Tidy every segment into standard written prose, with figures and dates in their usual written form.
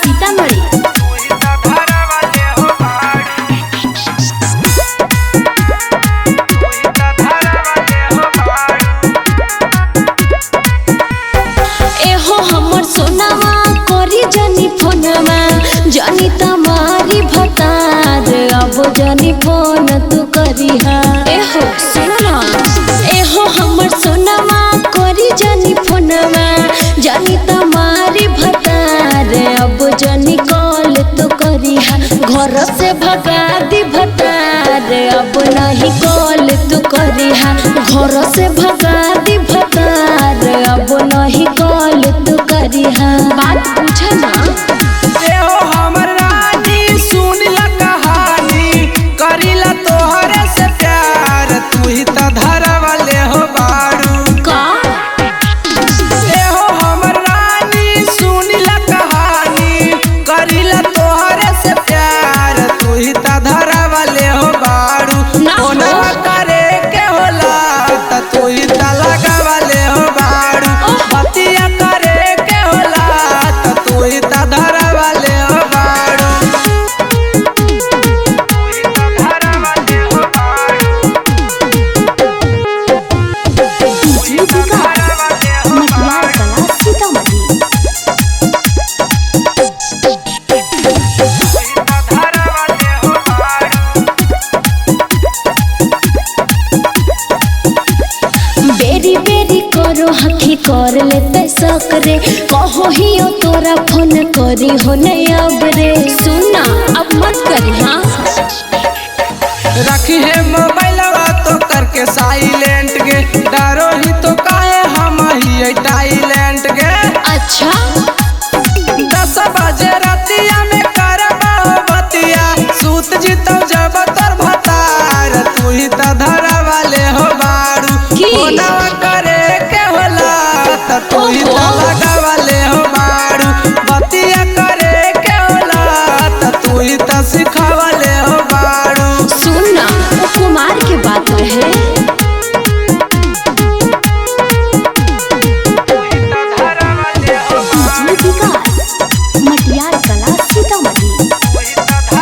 सीतामढ़ी। एहो हमर सोनावा करी जनी फोनवा जनी तमारी भतार अब जनी फोन तू करिहा। एहो सुना एहो हमर सोनावा करी जनी फोनवा जनी तमारी भतार अब जनी कॉल तू करिहा। घर से भगा दी भतार अब नहीं कॉल तू करिहा। घर से भगा दी भतार अब नहीं कॉल तू करिहा। बात पूछा ना हमर रानी सुन ला कहानी करीला तोहरे से प्यार तू ही त धरवाले हो बारू का हमर रानी सुन ला कहानी करीला तोहरे से प्यार तू ही त धरवाले हो बारू ना हो। ओनवा करे के होला त तू ही त लगावाले हो बारू बतिया करे के होला त तू ही त धरवाले हो बारू मटियार कला सीतामढ़ी। बेरी बेरी करो हकी कर लेते सकरे कहो ही ओ तोरा फोन करी हो नहीं अब रे। सुना अब मत करी हाँ रखी है मोबाइलवा तो करके साइलेंट गे डरो ही तो काहे हम ही टाइलेंट गे। अच्छा 10 बजे रातिया में करबा बतिया सूत जीतो जब तोर भतार तू ही त धरवाले हो बारू की? फोनवा करे के होला त तू ही त ओहो। लगावाले हो बारू बतिया करे के होला त तू ही त सिखावाले हो बारू सुनना वो कुमार के बात रहे। मटियार कला सीतामढ़ी।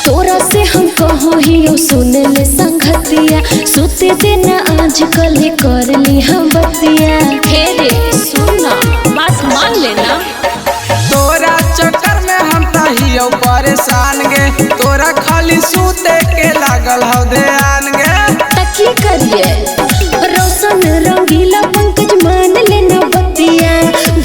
तोरा से हम कहो ही सुन ले संगतिया सुते देना आज कल कर ली हम बतिया। हे रे सुना बात मान लेना तोरा चक्कर में हम तहियो परेशान गे तोरा खाली सूते के लागल हौ ध्यान गे। तकी करिए रोशन रंगीला पंकज मान लेना बतिया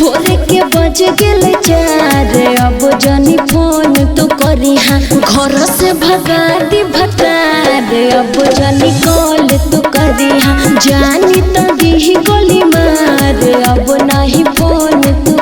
भोरे के बज गेल 4 अब जनी फोन तो करी हाँ। घर से भगा दी भतार अब जनी कॉल तो करी हाँ। जानी तो दी गोली मार अब नहीं फोन तो